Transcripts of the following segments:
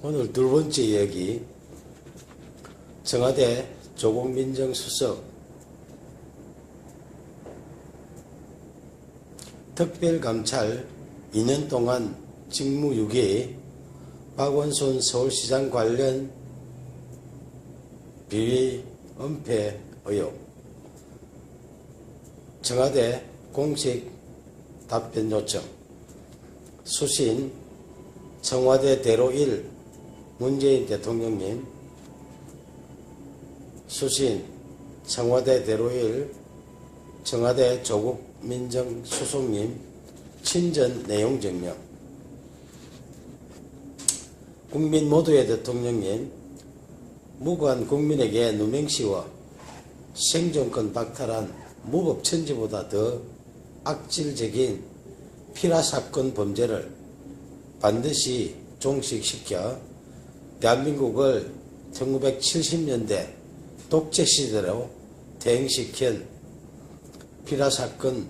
오늘 두 번째 이야기, 청와대 조국민정수석 특별감찰 2년 동안 직무유기, 박원순 서울시장 관련 비리 은폐 의혹, 청와대 공식 답변 요청, 수신 청와대대로 1 문재인 대통령님, 수신 청와대대로 1 청와대 조국민정수석님 친전 내용 증명, 국민 모두의 대통령님, 무고한 국민에게 누명씌워 생존권 박탈한 무법천지보다 더 악질적인 피라사건 범죄를 반드시 종식시켜 대한민국을 1970년대 독재시대로 퇴행시킨 피라사건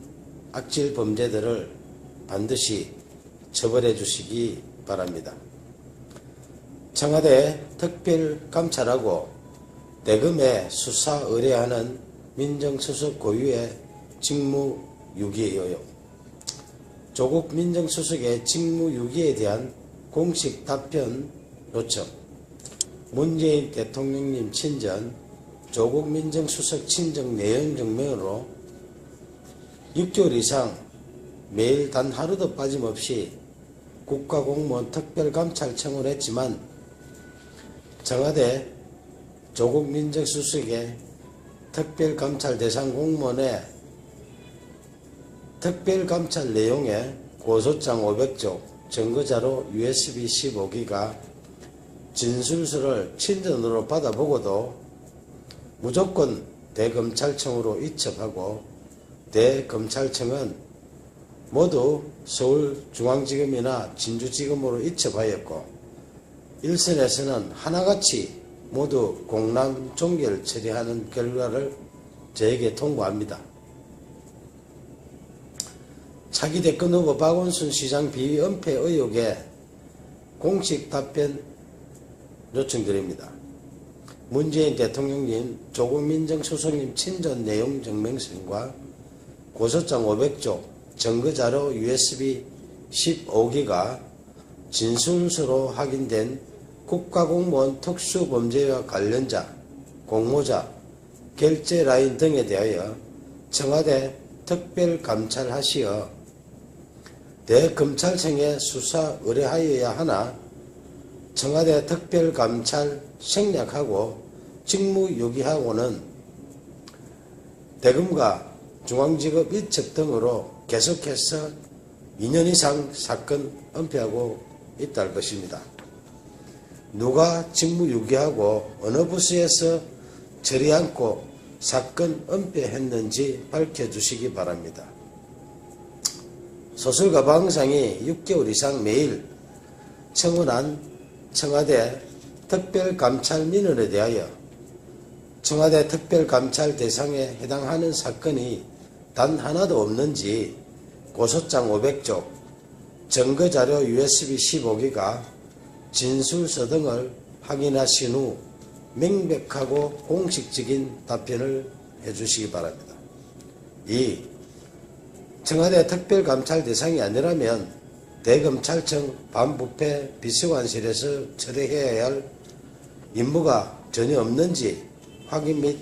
악질 범죄들을 반드시 처벌해 주시기 바랍니다. 청와대 특별감찰하고 대검에 수사 의뢰하는 민정수석 고유의 직무유기 의혹, 조국 민정수석의 직무유기에 대한 공식 답변 요청, 문재인 대통령님 친전, 조국 민정수석 친정 내용 증명으로 6개월 이상 매일 단 하루도 빠짐없이 국가공무원 특별감찰청을 했지만 청와대 조국 민정수석의 특별감찰 대상 공무원의 특별감찰 내용에 고소장 500쪽, 증거자료 USB 15기가, 진술서를 친전으로 받아보고도 무조건 대검찰청으로 이첩하고 대검찰청은 모두 서울중앙지검이나 진주지검으로 이첩하였고 일선에서는 하나같이 모두 공람 종결 처리하는 결과를 저에게 통보합니다. 차기 대권 후보 박원순 시장 비위 은폐 의혹에 공식 답변 요청드립니다. 문재인 대통령님, 조국 민정수석님 친전 내용 증명서과 고소장 500쪽, 증거자료 USB 15기가, 진술서로 확인된 국가공무원 특수범죄와 관련자, 공모자, 결제라인 등에 대하여 청와대 특별감찰하시어 대검찰청에 수사 의뢰하여야 하나 청와대 특별감찰 생략하고 직무유기하고는 대검과 중앙지검 이첩 등으로 계속해서 2년 이상 사건 은폐하고 있다는 것입니다. 누가 직무유기하고 어느 부서에서 저리 않고 사건 은폐했는지 밝혀주시기 바랍니다. 소설가 방상이 6개월 이상 매일 청원한 청와대 특별감찰 민원에 대하여 청와대 특별감찰 대상에 해당하는 사건이 단 하나도 없는지 고소장 500쪽, 증거자료 USB 15기가, 진술서 등을 확인하신 후 명백하고 공식적인 답변을 해주시기 바랍니다. 2. 청와대 특별감찰 대상이 아니라면 대검찰청 반부패 비서관실에서 처리해야 할 임무가 전혀 없는지 확인 및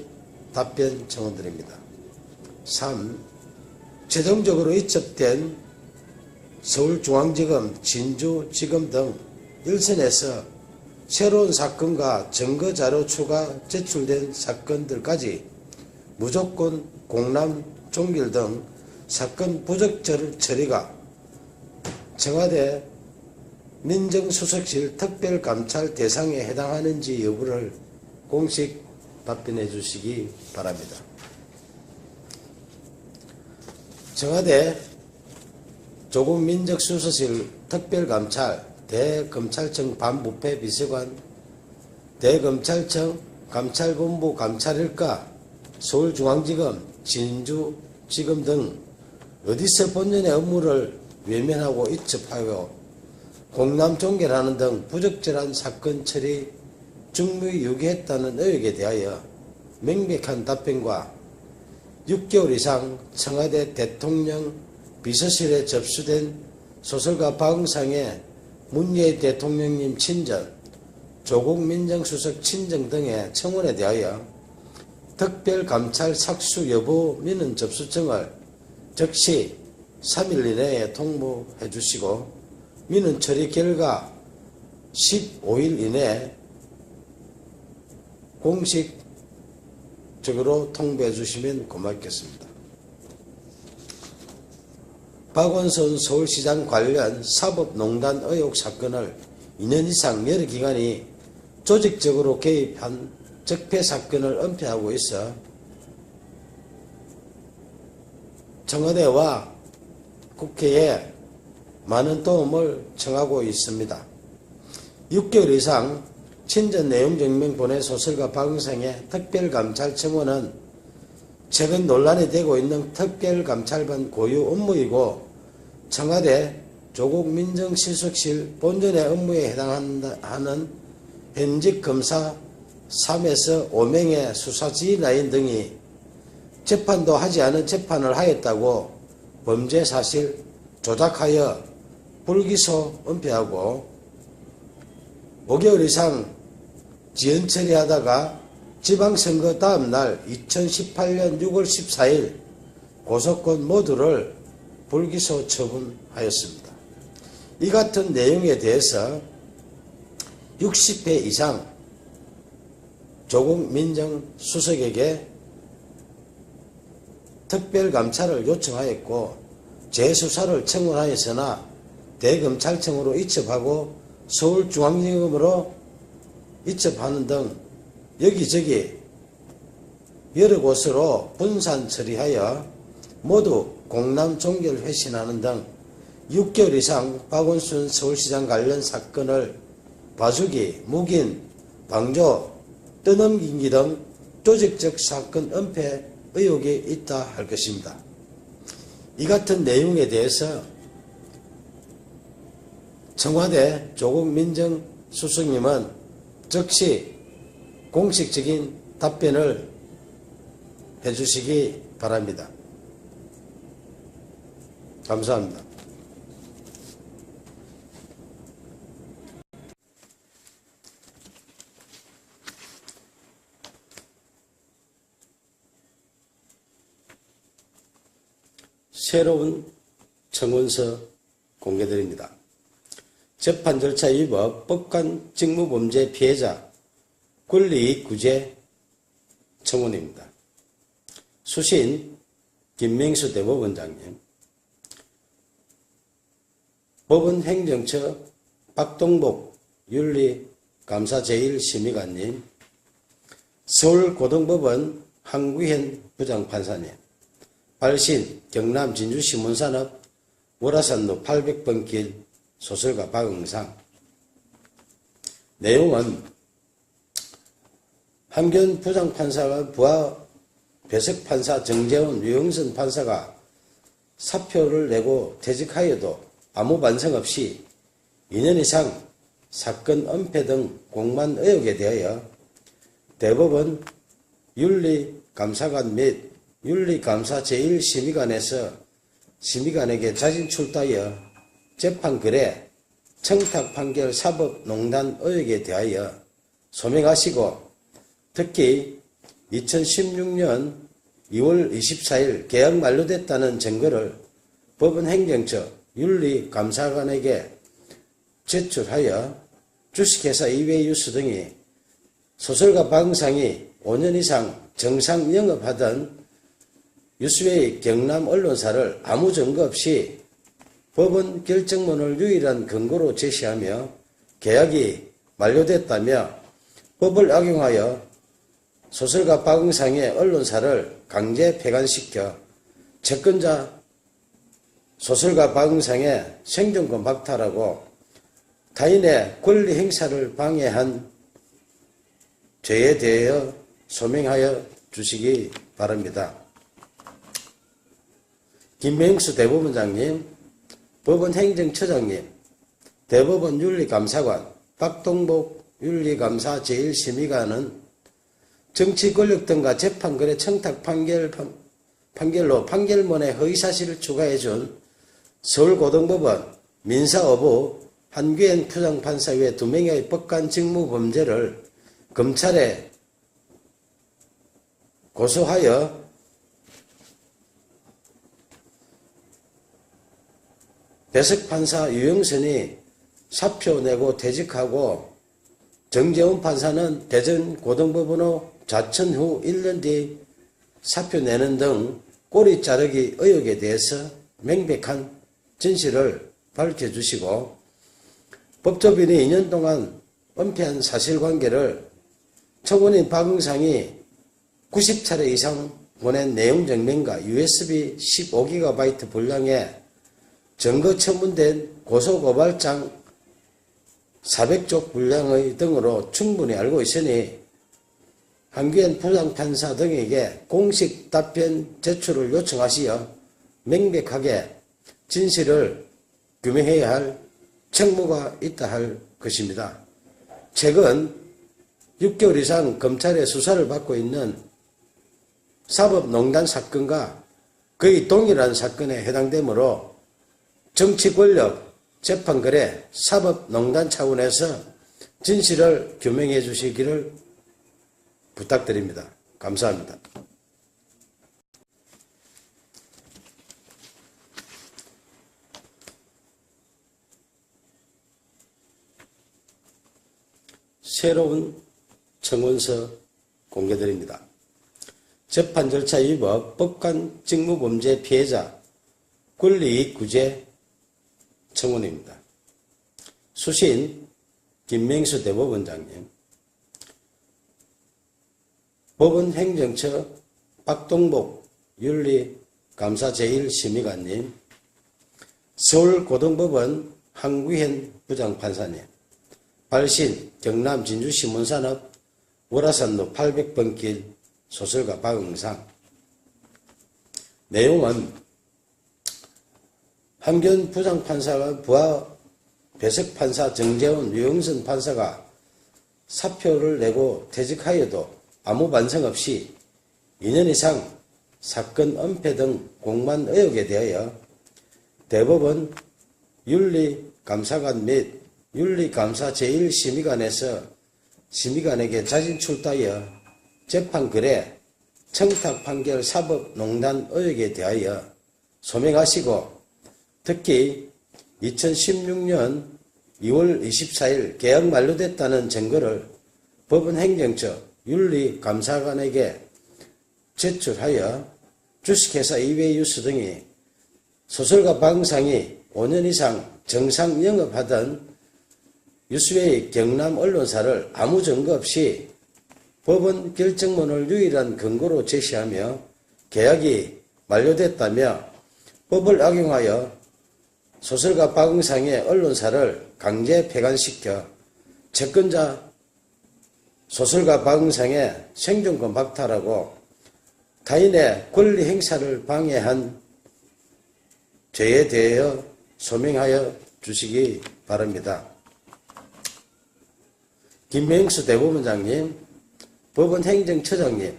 답변 청원드립니다. 3. 최종적으로 이첩된 서울중앙지검, 진주지검 등 일선에서 새로운 사건과 증거자료 추가 제출된 사건들까지 무조건 공람 종결 등 사건 부적절 처리가 청와대 민정수석실 특별감찰 대상에 해당하는지 여부를 공식 답변해 주시기 바랍니다. 청와대 조국 민정수석실 특별감찰, 대검찰청 반부패 비서관, 대검찰청 감찰본부 감찰일가, 서울중앙지검, 진주지검 등 어디서 본연의 업무를 외면하고 이첩하고 공남 종결하는 등 부적절한 사건 처리 중무에 유기했다는 의혹에 대하여 명백한 답변과 6개월 이상 청와대 대통령 비서실에 접수된 소설가 박응상의 문재인 대통령님 친정, 조국 민정수석 친정 등의 청원에 대하여 특별감찰 착수 여부 민원 접수증을 즉시 3일 이내에 통보해 주시고 민원 처리 결과 15일 이내에 공식적으로 통보해 주시면 고맙겠습니다. 박원순 서울시장 관련 사법농단 의혹 사건을 2년 이상 여러 기관이 조직적으로 개입한 적폐 사건을 은폐하고 있어 청와대와 국회에 많은 도움을 청하고 있습니다. 6개월 이상 친전 내용 증명 보내 소설가 박응상의 특별감찰 청원은 최근 논란이 되고 있는 특별감찰반 고유 업무이고 청와대 조국 민정수석실 본전의 업무에 해당하는 현직 검사 3에서 5명의 수사지휘라인 등이 재판도 하지 않은 재판을 하였다고 범죄 사실 조작하여 불기소 은폐하고 5개월 이상 지연 처리하다가 지방선거 다음날 2018년 6월 14일 고소권 모두를 불기소 처분하였습니다. 이 같은 내용에 대해서 60회 이상 조국 민정수석에게 특별감찰을 요청하였고 재수사를 청원하였으나 대검찰청으로 이첩하고 서울중앙지검으로 이첩하는 등 여기저기 여러 곳으로 분산 처리하여 모두 공남 종결 회신하는 등 6개월 이상 박원순 서울시장 관련 사건을 봐주기, 묵인, 방조, 떠넘기기 등 조직적 사건 은폐 의혹이 있다 할 것입니다. 이 같은 내용에 대해서 청와대 조국 민정수석님은 즉시 공식적인 답변을 해주시기 바랍니다. 감사합니다. 새로운 청원서 공개드립니다. 재판 절차 위법 법관 직무범죄 피해자 권리이익 구제 청원입니다. 수신 김명수 대법원장님, 법원행정처 박동복 윤리감사 제1심의관님, 서울고등법원 한구현 부장판사님, 발신 경남 진주시문산업 월화산로 800번 길 소설가 박응상. 내용은 한견 부장판사가 부하 배석판사 정재훈, 유영선 판사가 사표를 내고 퇴직하여도 아무 반성 없이 2년 이상 사건 은폐 등 공만 의혹에 대하여 대법원 윤리감사관 및 윤리감사 제1심의관에서 심의관에게 자진 출두하여 재판 거래, 청탁 판결 사법농단 의혹에 대하여 소명하시고 특히 2016년 2월 24일 계약 만료됐다는 증거를 법원행정처 윤리감사관에게 제출하여 주식회사 이외유스 등이 소설가 박응상이 5년 이상 정상 영업하던 유스웨이 경남 언론사를 아무 증거 없이 법원 결정문을 유일한 근거로 제시하며 계약이 만료됐다며 법을 악용하여 소설가 박응상의 언론사를 강제 폐간시켜 채권자 소설가 박응상의 생존권 박탈하고 타인의 권리 행사를 방해한 죄에 대하여 소명하여 주시기 바랍니다. 김명수 대법원장님, 법원행정처장님, 대법원 윤리감사관 박동복 윤리감사 제1심의관은 정치 권력 등과 재판거래 청탁 판결로 판결문에 허위사실을 추가해준 서울고등법원 민사어부 한규현 부장판사 외 2명의 법관 직무범죄를 검찰에 고소하여 배석판사 유영선이 사표 내고 퇴직하고 정재훈 판사는 대전고등법원으로 자천 후 1년 뒤 사표 내는 등 꼬리 자르기 의혹에 대해서 명백한 진실을 밝혀주시고 법조인이 2년 동안 은폐한 사실관계를 청원인 박응상이 90차례 이상 보낸 내용 증명과 USB 15GB 분량의 증거 첨부된 고소고발장 400쪽 분량의 등으로 충분히 알고 있으니 한규현 부장판사 등에게 공식 답변 제출을 요청하시어 명백하게 진실을 규명해야 할 책무가 있다 할 것입니다. 최근 6개월 이상 검찰의 수사를 받고 있는 사법농단 사건과 거의 동일한 사건에 해당되므로 정치권력, 재판거래, 사법농단 차원에서 진실을 규명해 주시기를 부탁드립니다. 감사합니다. 새로운 청원서 공개드립니다. 재판 절차 위법 법관 직무범죄 피해자 권리이익 구제 청원입니다. 수신 김명수 대법원장님, 법원행정처 박동복 윤리감사 제1심의관님, 서울고등법원 한규현 부장판사님, 발신 경남 진주시문산업 월화산로 800번 길 소설가 박응상. 내용은 한규현 부장판사가 부하 배석판사 정재훈, 유영선 판사가 사표를 내고 퇴직하여도 아무 반성 없이 2년 이상 사건 은폐 등 공만 의혹에 대하여 대법원 윤리감사관 및 윤리감사 제1심의관에서 심의관에게 자진 출두하여 재판거래, 청탁 판결 사법농단 의혹에 대하여 소명하시고 특히 2016년 2월 24일 계약 만료됐다는 증거를 법원행정처 윤리감사관에게 제출하여 주식회사 이외유스 등이 소설가 박응상이 5년 이상 정상 영업하던 유스웨이 경남 언론사를 아무 증거 없이 법원 결정문을 유일한 근거로 제시하며 계약이 만료됐다며 법을 악용하여 소설가 박응상의 언론사를 강제 폐간시켜 채권자 소설가 박응상의 생존권 박탈하고 타인의 권리 행사를 방해한 죄에 대하여 소명하여 주시기 바랍니다. 김명수 대법원장님, 법원행정처장님,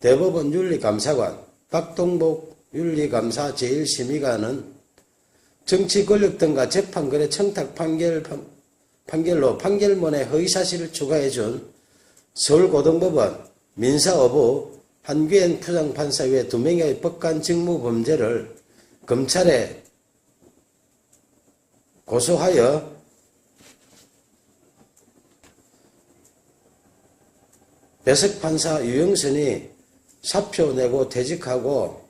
대법원 윤리감사관 박동복 윤리감사 제1심의관은 정치 권력 등과 재판거래 청탁 판결로 판결문에 허위사실을 추가해준 서울고등법원 민사어부 한규현 부장판사 외 2명의 법관 직무범죄를 검찰에 고소하여 배석판사 유영선이 사표 내고 퇴직하고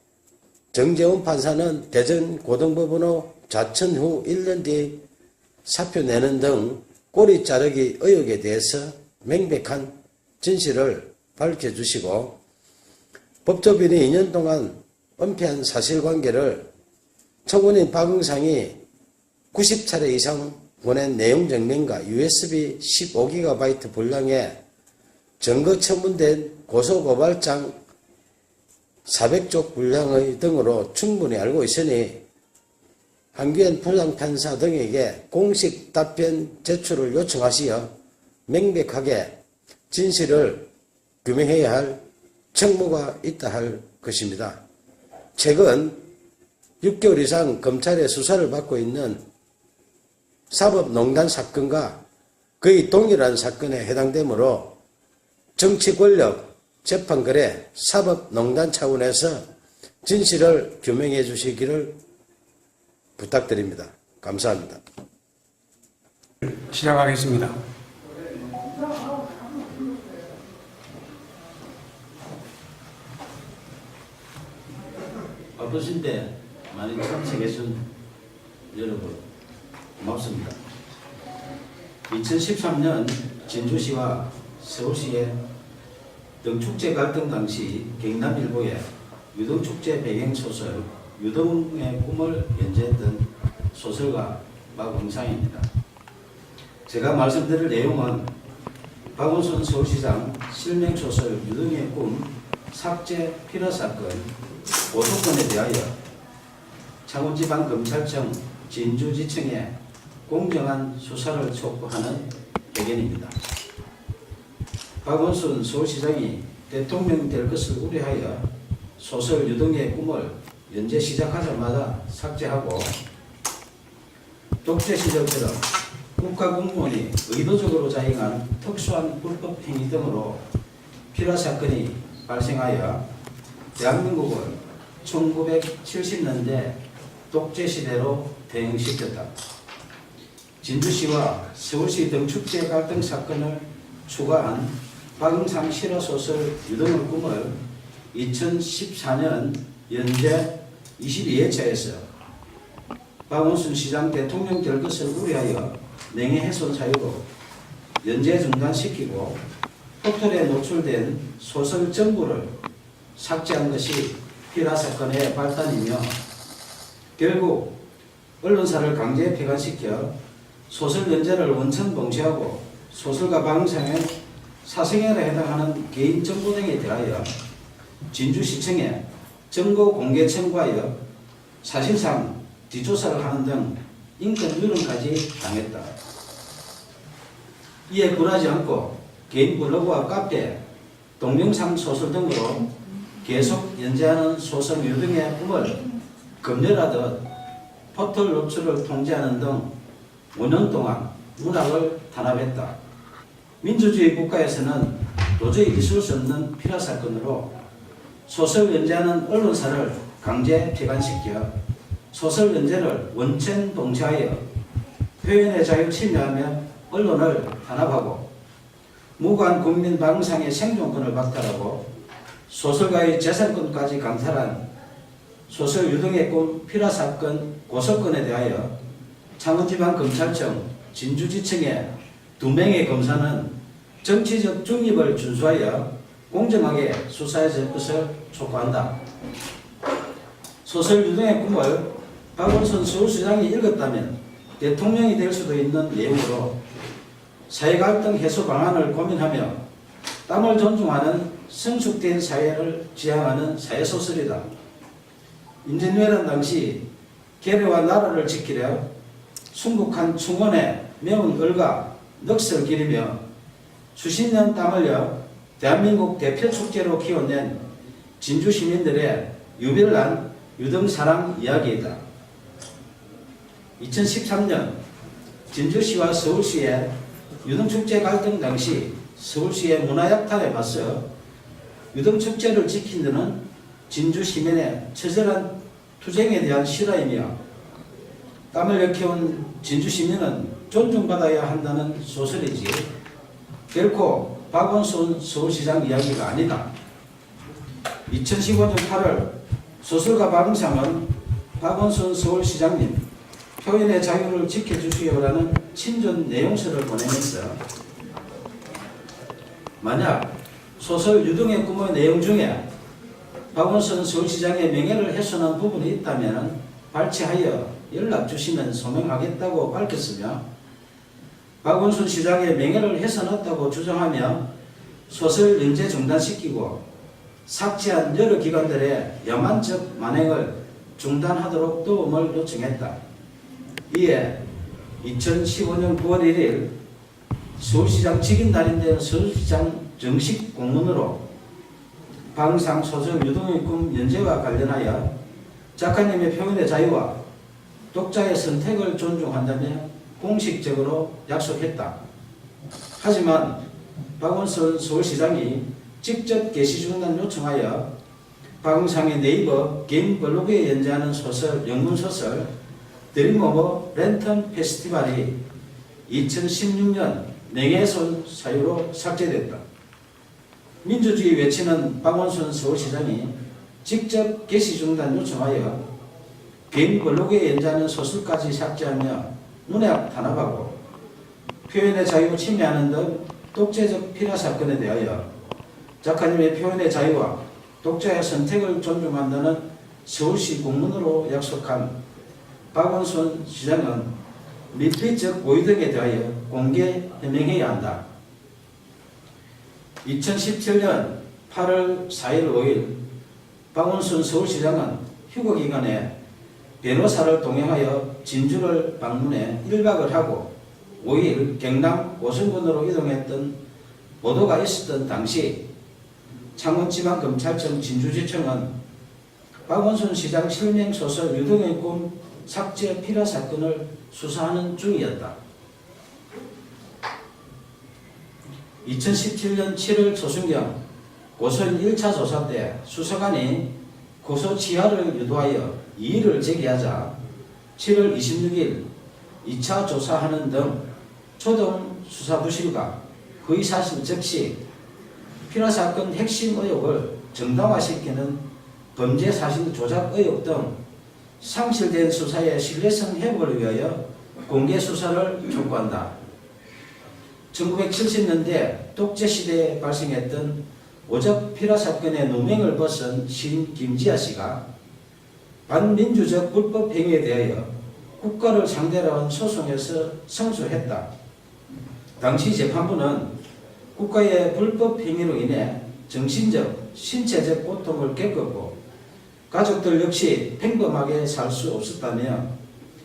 정재훈 판사는 대전고등법원으로 자천 후 1년 뒤 사표 내는 등 꼬리 자르기 의혹에 대해서 명백한 진실을 밝혀주시고 법조인이 2년 동안 은폐한 사실관계를 청원인 박응상이 90차례 이상 보낸 내용 증명과 USB 15GB 분량의 증거 첨부된 고소고발장 400쪽 분량의 등으로 충분히 알고 있으니 한규현 부장판사 등에게 공식 답변 제출을 요청하시어 명백하게 진실을 규명해야 할 책무가 있다 할 것입니다. 최근 6개월 이상 검찰의 수사를 받고 있는 사법농단 사건과 거의 동일한 사건에 해당되므로 정치권력, 재판거래, 사법농단 차원에서 진실을 규명해 주시기를 부탁드립니다. 감사합니다. 시작하겠습니다. 바쁘신데 많이 참석해준 여러분 고맙습니다. 2013년 진주시와 서울시의 등축제 갈등 당시 경남일보에 유등축제 배경소설 유등의 꿈을 연재했던 소설가 박원상입니다. 제가 말씀드릴 내용은 박원순 서울시장 실명소설 유등의 꿈 삭제 필화 사건 고소건에 대하여 창원지방검찰청 진주지청에 공정한 수사를 촉구하는 배경입니다. 박원순 서울시장이 대통령 될 것을 우려하여 소설 유등의 꿈을 연재 시작하자마자 삭제하고 독재 시절처럼 국가공무원이 의도적으로 자행한 특수한 불법 행위 등으로 필화 사건이 발생하여 대한민국을 1970년대 독재 시대로 대응시켰다. 진주시와 서울시 등축제 갈등 사건을 추가한 박응상 실화소설 유등의 꿈을 2014년 연재 22회차에서 박원순 시장 대통령 될 것을 우려하여 명예훼손 사유로 연재 중단시키고 포털에 노출된 소설 전부를 삭제한 것이 필화 사건의 발단이며 결국 언론사를 강제 폐간시켜 소설 연재를 원천 봉쇄하고 소설가 박응상의 사생활에 해당하는 개인 정보 등에 대하여 진주시청에 정보 공개 청구하여 사실상 뒷조사를 하는 등 인권 유린까지 당했다. 이에 굴하지 않고 개인 블로그와 카페, 동영상 소설 등으로 계속 연재하는 소설 유등의 꿈을 검열하듯 포털 노출을 통제하는 등 5년 동안 문학을 탄압했다. 민주주의 국가에서는 도저히 있을 수 없는 필화 사건으로 소설 연재하는 언론사를 강제 폐간시켜 소설 연재를 원천 봉쇄하여 표현의 자유 침해하며 언론을 탄압하고 무고한 국민 박응상의 생존권을 박탈하고 소설가의 재산권까지 강탈한 소설 유등의 꿈 필화 사건 고소건에 대하여 창원지방검찰청 진주지청의 2명의 검사는 정치적 중립을 준수하여 공정하게 수사해 줄 것을 촉구한다. 소설 유등의 꿈을 박원순 서울시장이 읽었다면 대통령이 될 수도 있는 내용으로 사회갈등 해소 방안을 고민하며 땀을 존중하는 성숙된 사회를 지향하는 사회소설이다. 임진왜란 당시 계례와 나라를 지키려 순국한 충원에 매운 얼과 넋을 기리며 수십 년 땀 흘려 대한민국 대표 축제로 키워낸 진주 시민들의 유별난 유등사랑 이야기이다. 2013년 진주시와 서울시의 유등축제 갈등 당시 서울시의 문화약탈에 맞서 유등축제를 지킨 데는 진주 시민의 처절한 투쟁에 대한 실화이며 땀을 역해온 진주 시민은 존중받아야 한다는 소설이지 결코 박원순 서울시장 이야기가 아니다. 2015년 8월 소설가 박응상은 박원순 서울시장님 표현의 자유를 지켜주시오라는 친전 내용서를 보내면서 만약 소설 유등의 꿈의 내용 중에 박원순 서울시장의 명예를 훼손한 부분이 있다면 발췌하여 연락 주시면 소명하겠다고 밝혔으며 박원순 시장의 명예를 훼손했다고 주장하며 소설 연재 중단시키고 삭제한 여러 기관들의 야만적 만행을 중단하도록 도움을 요청했다. 이에 2015년 9월 1일 서울시장 직인 날인데 서울시장 정식 공문으로 방상 소설 유동의 꿈 연재와 관련하여 작가님의 표현의 자유와 독자의 선택을 존중한다며 공식적으로 약속했다. 하지만 박원순 서울시장이 직접 게시 중단 요청하여 방상의 네이버 개인 블로그에 연재하는 소설, 영문소설 드림 오버 랜턴 페스티벌이 2016년 명예훼손 사유로 삭제됐다. 민주주의 외치는 박원순 서울시장이 직접 게시 중단 요청하여 개인 블로그에 연재하는 소설까지 삭제하며 문학 탄압하고 표현의 자유 침해하는 등 독재적 피라 사건에 대하여 작가님의 표현의 자유와 독자의 선택을 존중한다는 서울시 공문으로 약속한 박원순 시장은 밀폐적 고의 등에 대하여 공개 해명해야 한다. 2017년 8월 4일 5일 박원순 서울시장은 휴거기간에 변호사를 동행하여 진주를 방문해 1박을 하고 5일 경남 오승군으로 이동했던 보도가 있었던 당시 창원지방검찰청 진주지청은 박원순 시장 실명 소설 유동의 꿈 삭제 피라 사건을 수사하는 중이었다. 2017년 7월 초순경 고소인 1차 조사 때 수사관이 고소 취하를 유도하여 이의를 제기하자 7월 26일 2차 조사하는 등 초동 수사 부실과 거의 사실 적시 피라 사건 핵심 의혹을 정당화시키는 범죄 사실 조작 의혹 등 상실된 수사의 신뢰성 회복을 위하여 공개 수사를 촉구한다. 1970년대 독재시대에 발생했던 오적 피라 사건의 누명을 벗은 시인 김지아 씨가 반민주적 불법 행위에 대하여 국가를 상대로 한 소송에서 승소했다. 당시 재판부는 국가의 불법 행위로 인해 정신적, 신체적 고통을 겪었고 가족들 역시 평범하게 살 수 없었다며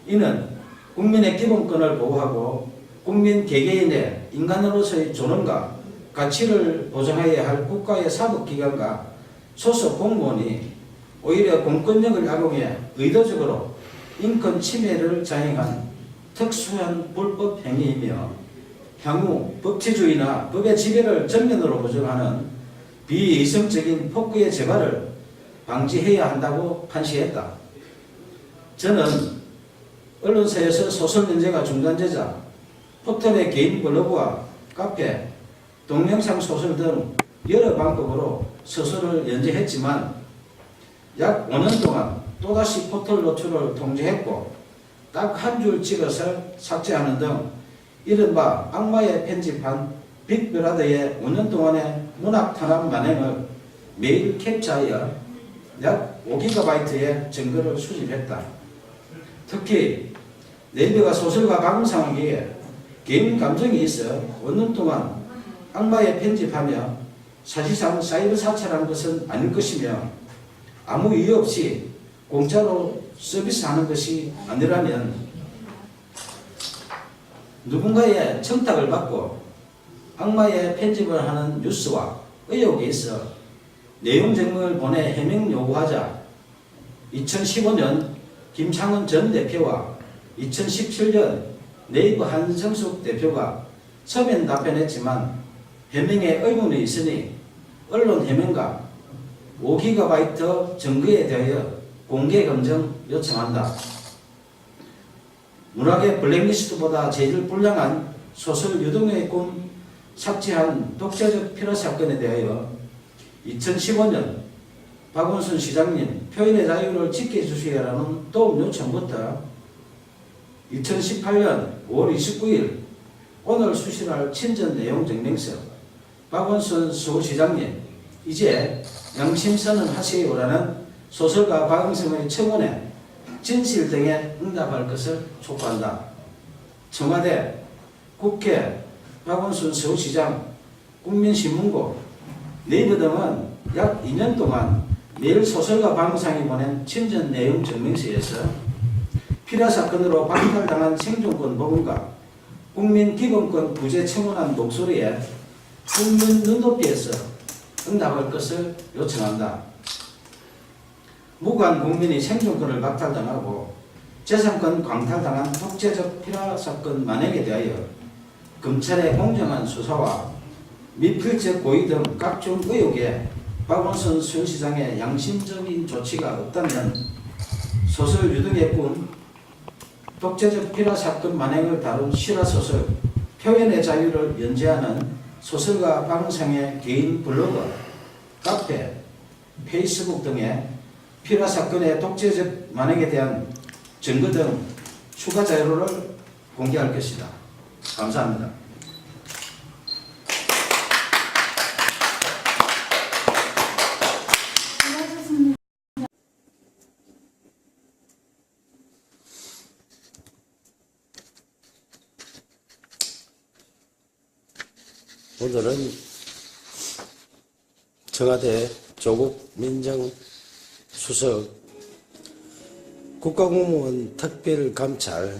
이는 국민의 기본권을 보호하고 국민 개개인의 인간으로서의 존엄과 가치를 보장해야 할 국가의 사법기관과 소속 공무원이 오히려 공권력을 악용해 의도적으로 인권 침해를 자행한 특수한 불법 행위이며 향후 법치주의나 법의 지배를 정면으로 부정하는 비이성적인 폭거의 재발을 방지해야 한다고 판시했다. 저는 언론사에서 소설 연재가 중단되자 포털의 개인 블로그와 카페, 동영상 소설 등 여러 방법으로 소설을 연재했지만 약 5년 동안 또다시 포털 노출을 통제했고 딱 한 줄 찍어서 삭제하는 등 이른바 악마의 편집한 빅브라더의 5년 동안의 문학 탄압 만행을 매일 캡처하여 약 5GB의 증거를 수집했다. 특히 네이버가 소설가 박은상에게 개인 감정이 있어 5년 동안 악마의 편집하며 사실상 사이버 사찰한 것은 아닐 것이며 아무 이유 없이 공짜로 서비스하는 것이 아니라면 누군가의 청탁을 받고 악마의 편집을 하는 뉴스와 의혹이 있어 내용 증명을 보내 해명 요구하자 2015년 김창원 전 대표와 2017년 네이버 한성숙 대표가 서면 답변했지만 해명에 의문이 있으니 언론 해명과 5GB 증거에 대하여 공개 검증 요청한다. 문학의 블랙리스트보다 재질 불량한 소설 유동의 꿈 삭제한 독재적 피라 사건에 대하여 2015년 박원순 시장님 표현의 자유를 지켜주시라는 도움 요청부터 2018년 5월 29일 오늘 수신할 친전 내용 증명서 박원순 서울시장님 이제 양심선언 하세요라는 소설가 박응성의 청원에 진실 등에 응답할 것을 촉구한다. 청와대, 국회, 박원순 서울시장, 국민신문고, 네이버 등은 약 2년 동안 매일 소설가 박응상이 보낸 친전 내용 증명서에서 피라 사건으로 박탈당한 생존권 복원과 국민 기본권 부재 청원한 목소리에 국민 눈높이에서 응답할 것을 요청한다. 무관 국민이 생존권을 박탈당하고 재산권 광탈당한 독재적 피라 사건 만행에 대하여 검찰의 공정한 수사와 미필적 고의 등 각종 의혹에 박원순 수원시장의 양심적인 조치가 없다면 소설 유등의 뿐 독재적 피라 사건 만행을 다룬 실화소설 표현의 자유를 연재하는 소설가 박은상의 개인 블로그, 카페, 페이스북 등에 피라 사건의 독재적 만행에 대한 증거 등 추가 자료를 공개할 것이다. 감사합니다. 오늘은 청와대 조국 민정수석 국가공무원 특별감찰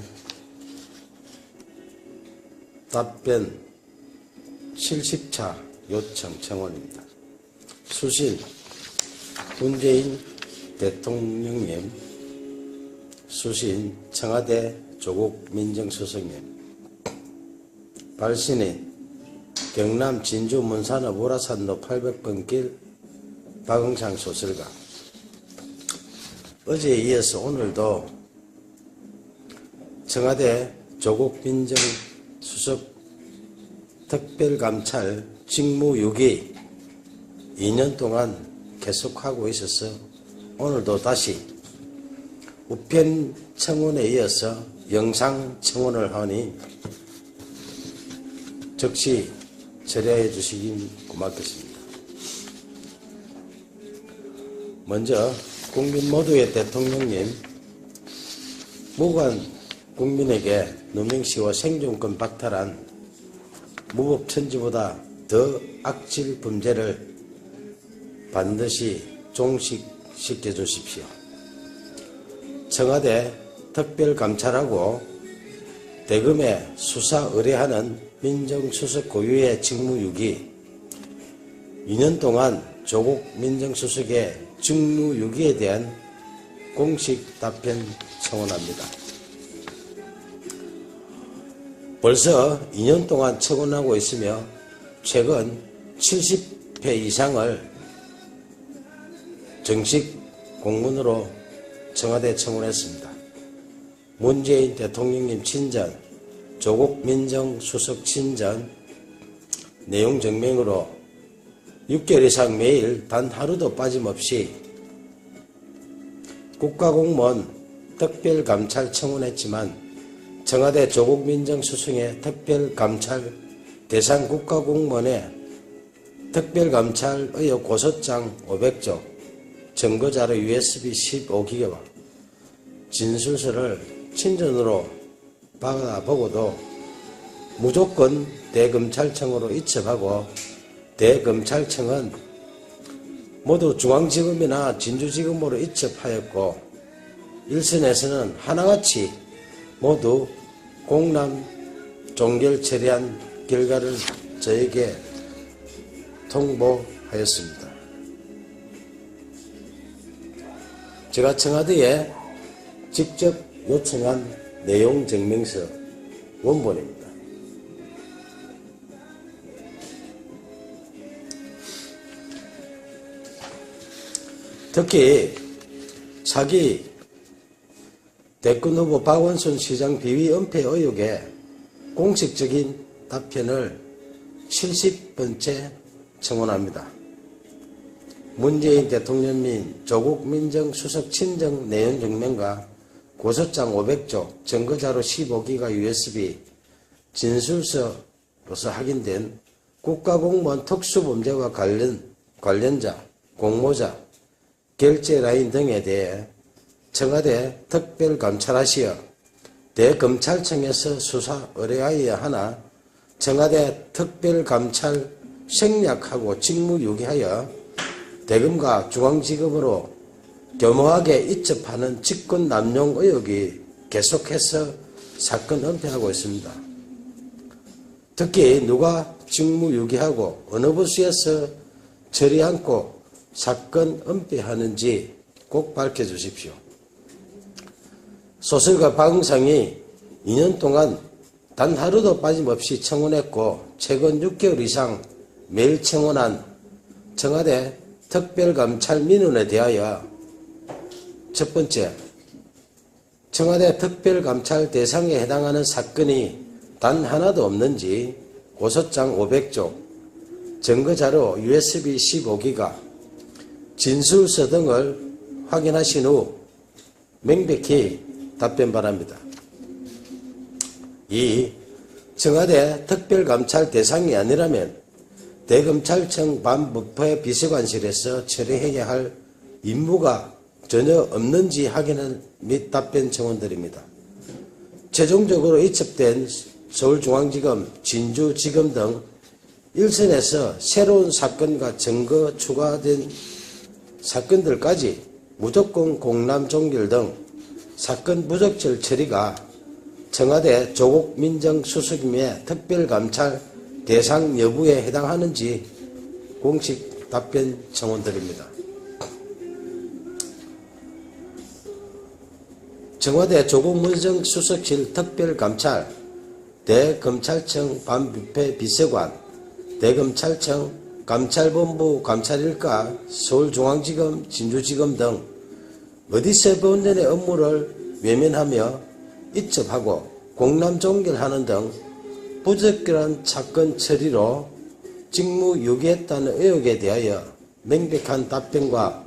답변 70차 요청 청원입니다. 수신 문재인 대통령님, 수신 청와대 조국 민정수석님, 발신인 경남 진주 문산읍 오라산로 800번 길 박응상 소설가. 어제에 이어서 오늘도 청와대 조국 민정수석 특별감찰 직무유기 2년 동안 계속하고 있어서 오늘도 다시 우편 청원에 이어서 영상 청원을 하니 즉시 처리해 주시기 고맙겠습니다. 먼저 국민 모두의 대통령님, 무관 국민에게 누명시와 생존권 박탈한 무법천지보다 더 악질 범죄를 반드시 종식시켜 주십시오. 청와대 특별감찰하고 대검에 수사 의뢰하는 민정수석 고유의 직무유기 2년 동안 조국 민정수석의 직무유기에 대한 공식 답변 청원합니다. 벌써 2년 동안 청원하고 있으며 최근 70회 이상을 정식 공문으로 청와대에 청원했습니다. 문재인 대통령님 친전, 조국 민정수석 친전, 내용 증명으로 6개월 이상 매일 단 하루도 빠짐없이 국가공무원 특별감찰 청원했지만 청와대 조국 민정수석의 특별감찰 대상 국가공무원의 특별감찰 의혹 고소장 500조, 증거자료 USB 15기가와 진술서를 친전으로 받아보고도 무조건 대검찰청으로 이첩하고 대검찰청은 모두 중앙지검이나 진주지검으로 이첩하였고 일선에서는 하나같이 모두 공람 종결 처리한 결과를 저에게 통보하였습니다. 제가 청와대에 직접 요청한 내용 증명서 원본입니다. 특히 차기 대권 후보 박원순 시장 비위 은폐 의혹에 공식적인 답변을 70번째 청원합니다. 문재인 대통령 및 조국 민정수석 친정 내용 증명과 고소장 500조, 증거자료 15기가 USB, 진술서로서 확인된 국가공무원 특수범죄와 관련자, 공모자, 결제라인 등에 대해 청와대 특별감찰하시어 대검찰청에서 수사 의뢰하여야 하나 청와대 특별감찰 생략하고 직무유기하여 대검과 중앙지검으로 교모하게 이첩하는 직권남용 의혹이 계속해서 사건 은폐하고 있습니다. 특히 누가 직무유기하고 어느 부서에서 처리 않고 사건 은폐하는지 꼭 밝혀주십시오. 소설가 박응상이 2년 동안 단 하루도 빠짐없이 청원했고 최근 6개월 이상 매일 청원한 청와대 특별감찰 민원에 대하여 첫 번째, 청와대 특별감찰 대상에 해당하는 사건이 단 하나도 없는지 고소장 500쪽, 증거자료 USB 15기가, 진술서 등을 확인하신 후 명백히 답변 바랍니다. 2. 청와대 특별감찰 대상이 아니라면 대검찰청 반부패 비서관실에서 처리해야 할 임무가 전혀 없는지 확인 및 답변 청원드립니다. 최종적으로 이첩된 서울중앙지검, 진주지검 등 일선에서 새로운 사건과 증거 추가된 사건들까지 무조건 공람 종결 등 사건 부적절 처리가 청와대 조국 민정수석임의 특별감찰 대상 여부에 해당하는지 공식 답변 청원드립니다. 청와대 조국 민정수석실 특별감찰, 대검찰청 반부패 비서관, 대검찰청 감찰본부 감찰일가, 서울중앙지검, 진주지검 등 어디서 본연의 업무를 외면하며 이첩하고 공람 종결하는 등 부적절한 사건 처리로 직무유기했다는 의혹에 대하여 명백한 답변과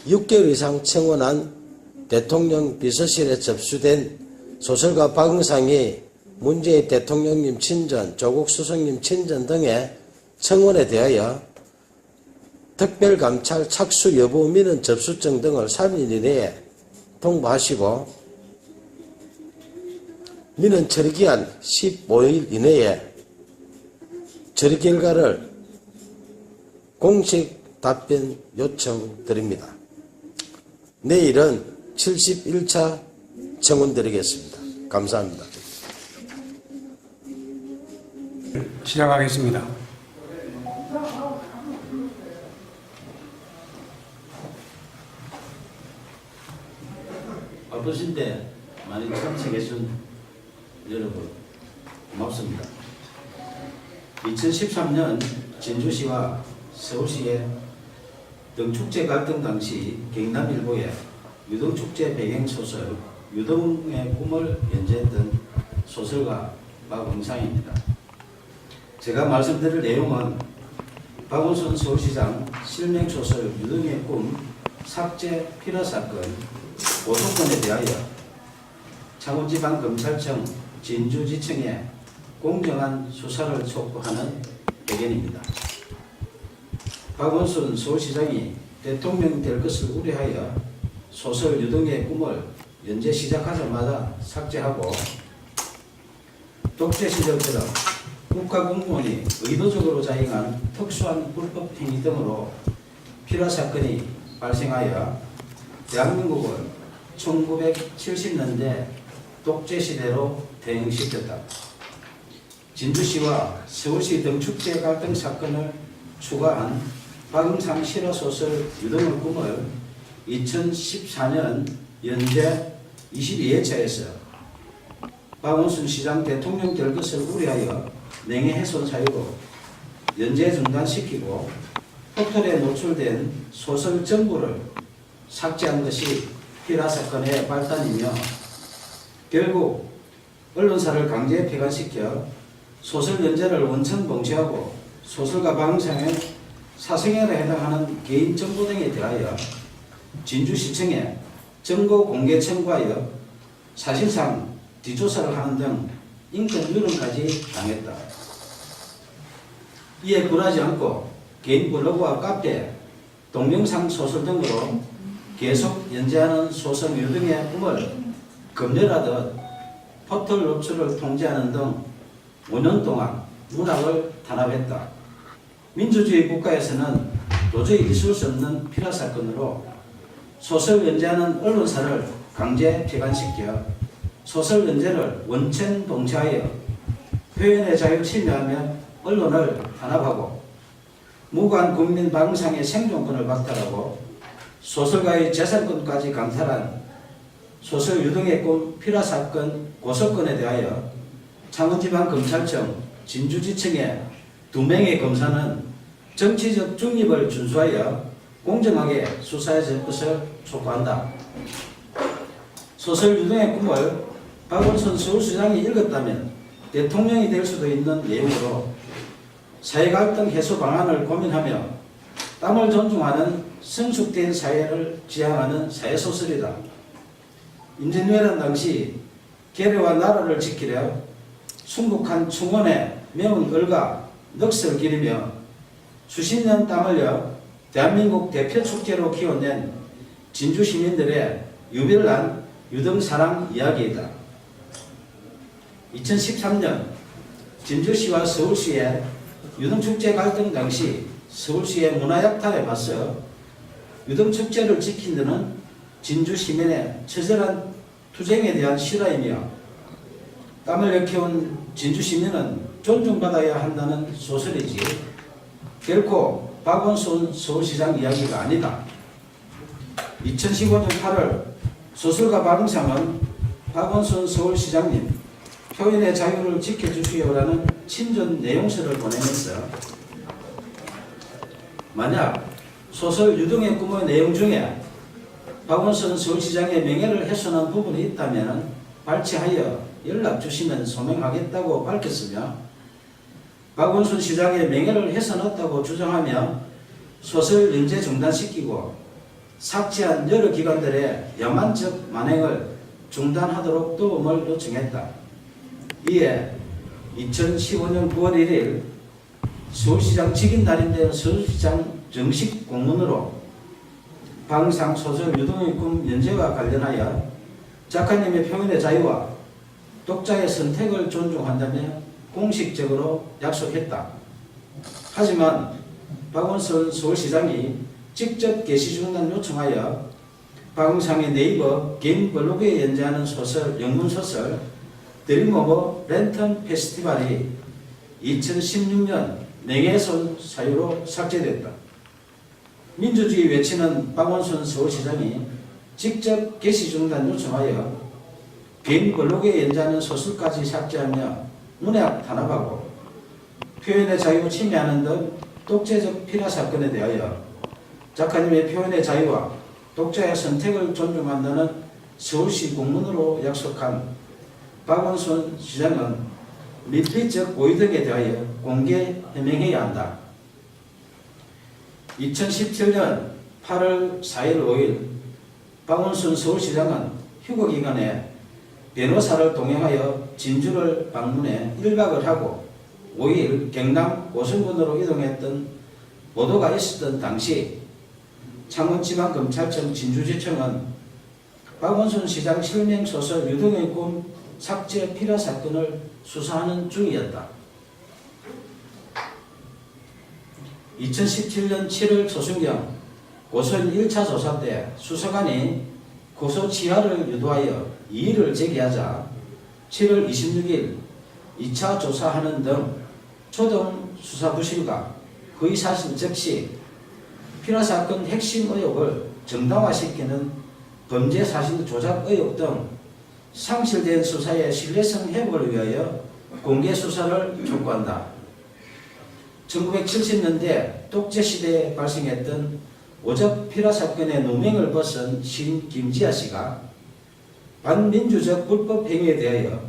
6개월 이상 청원한 대통령 비서실에 접수된 소설가 박응상이 문재인 대통령님 친전, 조국 수석님 친전 등의 청원에 대하여 특별감찰 착수 여부 민원 접수증 등을 3일 이내에 통보하시고 민원 처리기한 15일 이내에 처리 결과를 공식 답변 요청드립니다. 내일은 71차 청원드리겠습니다. 감사합니다. 시작하겠습니다. 바쁘신데 많이 참석해준 여러분 고맙습니다. 2013년 진주시와 서울시의 등축제 갈등 당시 경남일보에 유등축제 배경소설 유등의 꿈을 연재했던 소설가 박응상입니다. 제가 말씀드릴 내용은 박원순 서울시장 실명소설 유등의 꿈 삭제 필화 사건 고소건에 대하여 창원지방검찰청 진주지청에 공정한 수사를 촉구하는 의견입니다. 박원순 서울시장이 대통령 될 것을 우려하여 소설 유등의 꿈을 연재 시작하자마자 삭제하고 독재 시절처럼 국가공무원이 의도적으로 자행한 특수한 불법 행위 등으로 필화 사건이 발생하여 대한민국을 1970년대 독재 시대로 대응시켰다. 진주시와 서울시 등축제 갈등 사건을 추가한 박응상 실화소설 유등의 꿈을 2014년 연재 22회차에서 박원순 시장 대통령 될 것을 우려하여 명예훼손 사유로 연재 중단시키고 포털에 노출된 소설 전부를 삭제한 것이 필화 사건의 발단이며 결국 언론사를 강제 폐간시켜 소설 연재를 원천 봉쇄하고 소설가 박응상의 사생활에 해당하는 개인 정보 등에 대하여 진주시청에 정보 공개 청구하여 사실상 뒷조사를 하는 등 인권 유린까지 당했다. 이에 굴하지 않고 개인 블로그와 카페, 동영상 소설 등으로 계속 연재하는 소설 유등의 꿈을 검열하듯 포털 노출을 통제하는 등 5년 동안 문학을 탄압했다. 민주주의 국가에서는 도저히 있을 수 없는 필화 사건으로 소설 연재하는 언론사를 강제 폐간시켜 소설 연재를 원천 봉쇄하여 표현의 자유 침해하며 언론을 탄압하고 무관 국민 방송의 생존권을 박탈하고 소설가의 재산권까지 강탈한 소설 유동의 꿈 피라사건 고소건에 대하여 창원지방검찰청 진주지청의 2명의 검사는 정치적 중립을 준수하여 공정하게 수사해 줄 것을 촉구한다. 소설 유동의 꿈을 박원순 서울시장이 읽었다면 대통령이 될 수도 있는 내용으로 사회갈등 해소 방안을 고민하며 땀을 존중하는 성숙된 사회를 지향하는 사회소설이다. 임진왜란 당시 계례와 나라를 지키려 순국한 충원에 매운 얼과 넋을 기리며 수십 년 땀 흘려 대한민국 대표 축제로 키워낸 진주 시민들의 유별난 유등사랑 이야기이다. 2013년 진주시와 서울시의 유등축제 갈등 당시 서울시의 문화약탈에 맞서 유등축제를 지킨 데는 진주 시민의 처절한 투쟁에 대한 실화이며 땀을 역해온 진주 시민은 존중받아야 한다는 소설이지 결코 박원순 서울시장 이야기가 아니다. 2015년 8월 소설가 박응상은 박원순 서울시장님 표현의 자유를 지켜주시오라는 친전 내용서를 보내면서 만약 소설 유등의 꿈의 내용 중에 박원순 서울시장의 명예를 훼손한 부분이 있다면 발췌하여 연락 주시면 소명하겠다고 밝혔으며 박원순 시장의 명예를 훼손했다고 주장하며 소설 연재 중단시키고 삭제한 여러 기관들의 야만적 만행을 중단하도록 도움을 요청했다. 이에 2015년 9월 1일 서울시장 직인날인데 서울시장 정식 공문으로 박응상 소설 유동의 꿈 연재와 관련하여 작가님의 표현의 자유와 독자의 선택을 존중한다며 공식적으로 약속했다. 하지만 박원순 서울시장이 직접 게시 중단 요청하여 박응상의 네이버 개인 블로그에 연재하는 소설, 영문소설 드림 오브 랜턴 페스티벌이 2016년 명예훼손 사유로 삭제됐다. 민주주의 외치는 박원순 서울시장이 직접 게시 중단 요청하여 개인 블로그에 연재하는 소설까지 삭제하며 문학 탄압하고 표현의 자유 침해하는 등 독재적 필화 사건에 대하여 작가님의 표현의 자유와 독자의 선택을 존중한다는 서울시 공문으로 약속한 박원순 시장은 미필적 고의 등에 대하여 공개 해명해야 한다. 2017년 8월 4일 5일 박원순 서울시장은 휴거기간에 변호사를 동행하여 진주를 방문해 1박을 하고 5일 경남 고성군으로 이동했던 보도가 있었던 당시 창원지방검찰청 진주지청은 박원순 시장 실명소설 유동의 꿈 삭제 필화 사건을 수사하는 중이었다. 2017년 7월 초순경 고소인 1차 조사 때 수사관이 고소 취하를 유도하여 이의를 제기하자 7월 26일 2차 조사하는 등 초동 수사 부실과 거의 사실 즉시 필화 사건 핵심 의혹을 정당화시키는 범죄 사실 조작 의혹 등 상실된 수사의 신뢰성 회복을 위하여 공개 수사를 촉구한다. 1970년대 독재시대에 발생했던 오적 필화 사건의 누명을 벗은 시인 김지아 씨가 반민주적 불법 행위에 대하여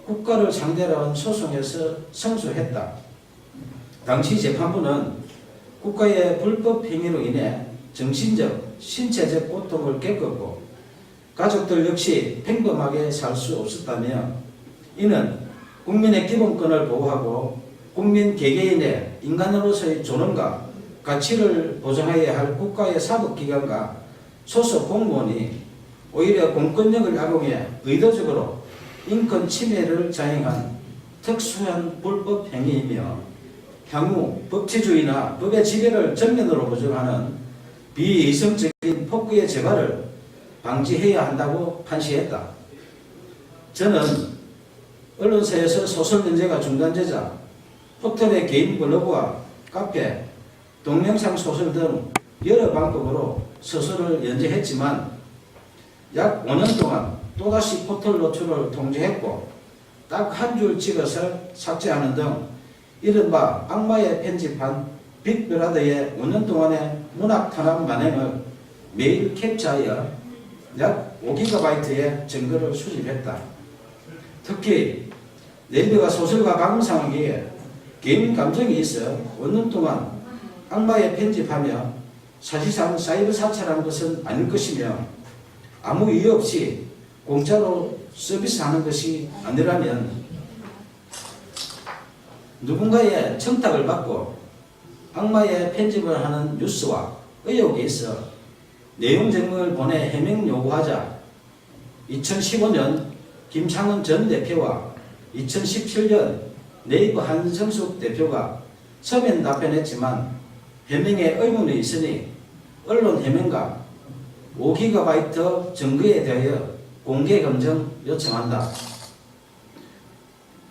국가를 상대로 한 소송에서胜訴했다. 당시 재판부는 국가의 불법 행위로 인해 정신적, 신체적 고통을 겪었고 가족들 역시 평범하게 살 수 없었다며 이는 국민의 기본권을 보호하고 국민 개개인의 인간으로서의 존엄과 가치를 보장해야 할 국가의 사법기관과 소속 공무원이 오히려 공권력을 악용해 의도적으로 인권 침해를 자행한 특수한 불법 행위이며 향후 법치주의나 법의 지배를 전면으로 부정하는 비이성적인 폭구의 재발을 방지해야 한다고 판시했다. 저는 언론사에서 소설 연재가 중단되자 포털의 개인 블로그와 카페, 동영상 소설 등 여러 방법으로 소설을 연재했지만 약 5년 동안 또다시 포털 노출을 통제했고 딱 한 줄 찍어서 삭제하는 등 이른바 악마의 편집한 빅브라더의 5년 동안의 문학 탄압 만행을 매일 캡처하여 약 5GB의 증거를 수집했다. 특히 네이버가 소설가 박은상에게 개인 감정이 있어 5년 동안 악마의 편집하며 사실상 사이버 사찰한 것은 아닐 것이며 아무 이유 없이 공짜로 서비스하는 것이 아니라면 누군가의 청탁을 받고 악마의 편집을 하는 뉴스와 의혹에 있어 내용 증명을 보내 해명 요구하자 2015년 김창원 전 대표와 2017년 네이버 한성숙 대표가 서면 답변했지만 해명에 의문이 있으니 언론 해명과 5GB 증거에 대하여 공개 검증 요청한다.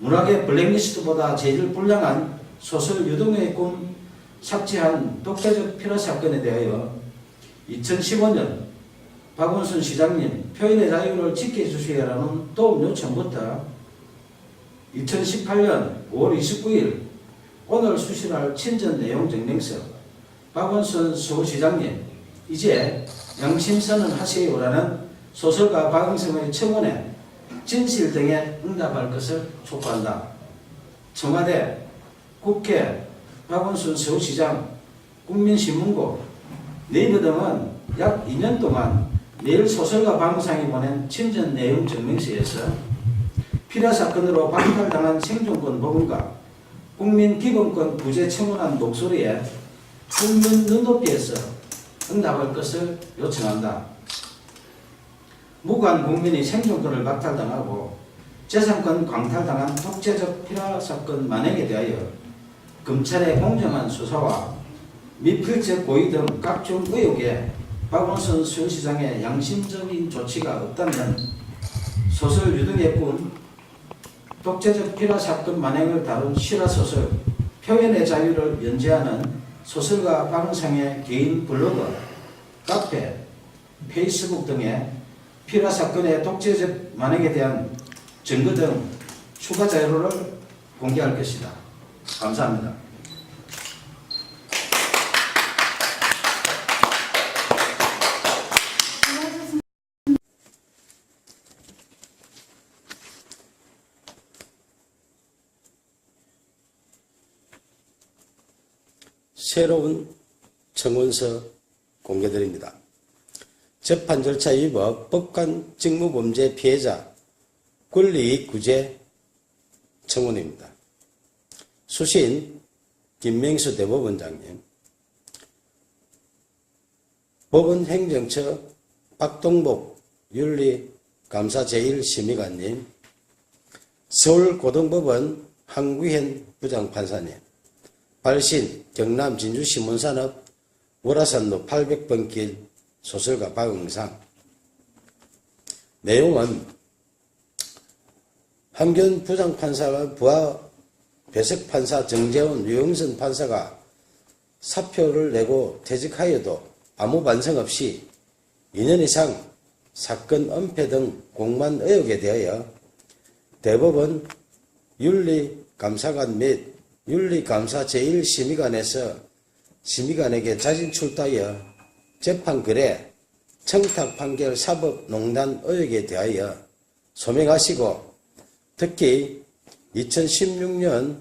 문학의 블랙리스트보다 재질 불량한 소설 유동의 꿈 삭제한 독재적 피라 사건에 대하여 2015년 박원순 시장님 표현의 자유를 지켜주시라는 도움 요청부터 2018년 5월 29일 오늘 수신할 친전 내용 증명서 박원순 서울시장님 이제 양심선언 하세요라는 소설가 박응성의 청원에 진실 등에 응답할 것을 촉구한다. 청와대, 국회, 박원순 서울시장, 국민신문고, 네이버 등은 약 2년 동안 매일 소설가 박응상이 보낸 친전 내용 증명서에서 피라 사건으로 박탈당한 생존권 보험과 국민기본권 부재 청원한 목소리에 국민 눈높이에서 응답할 것을 요청한다. 무관 국민이 생존권을 박탈당하고 재산권 강탈당한 독재적 피라 사건 만행에 대하여 검찰의 공정한 수사와 미필적 고의 등 각종 의혹에 박원순 서울시장의 양심적인 조치가 없다면 소설 유등의 꿈, 독재적 피라 사건 만행을 다룬 실화소설 표현의 자유를 연재하는 소설가 박응상의 개인 블로그, 카페, 페이스북 등의 피라 사건의 독재적 만행에 대한 증거 등 추가 자료를 공개할 것이다. 감사합니다. 새로운 청원서 공개드립니다. 재판 절차 위법 법관 직무범죄 피해자 권리이익 구제 청원입니다. 수신 김명수 대법원장님, 법원행정처 박동복 윤리감사 제1심의관님, 서울고등법원 한구현 부장판사님, 발신 경남 진주신문산업 월화산로 800번 길 소설가 박응상. 내용은 한균 부장판사와 부하 배석판사 정재훈, 유영선 판사가 사표를 내고 퇴직하여도 아무 반성 없이 2년 이상 사건 은폐 등 공만 의혹에 대하여 대법원 윤리감사관 및 윤리감사 제1심의관에서 심의관에게 자진 출두하여 재판 거래, 청탁 판결 사법농단 의혹에 대하여 소명하시고 특히 2016년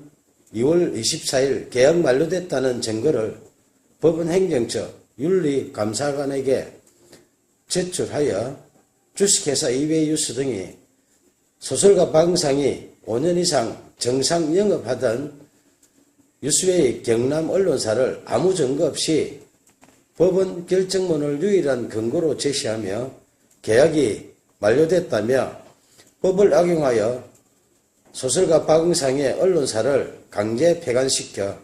2월 24일 계약 만료됐다는 증거를 법원행정처 윤리감사관에게 제출하여 주식회사 이외유스 등이 소설가 박응상이 5년 이상 정상 영업하던 유수의 경남 언론사를 아무 증거 없이 법원 결정문을 유일한 근거로 제시하며 계약이 만료됐다며 법을 악용하여 소설가 박응상의 언론사를 강제 폐간시켜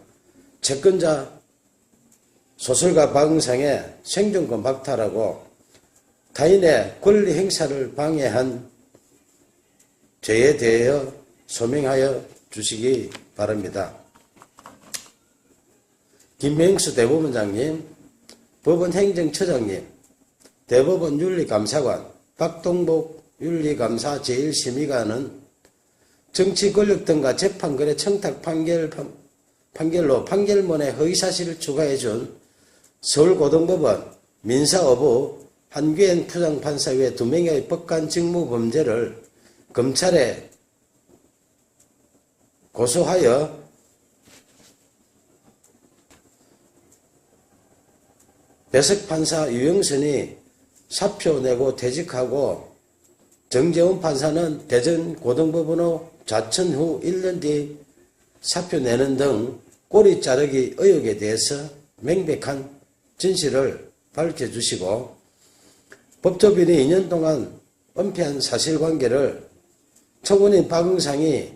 채권자 소설가 박응상의 생존권 박탈하고 타인의 권리 행사를 방해한 죄에 대하여 소명하여 주시기 바랍니다. 김병수 대법원장님, 법원행정처장님, 대법원 윤리감사관, 박동복 윤리감사 제1심의관은 정치 권력 등과 재판거래 청탁 판결로 판결문에 허위사실을 추가해준 서울고등법원 민사어부 한규현 부장판사 외 2명의 법관 직무 범죄를 검찰에 고소하여 배석판사 유영선이 사표 내고 퇴직하고 정재훈 판사는 대전고등법원으로 좌천 후 1년 뒤 사표 내는 등 꼬리 자르기 의혹에 대해서 명백한 진실을 밝혀주시고 법조비리 2년 동안 은폐한 사실관계를 초본인 박응상이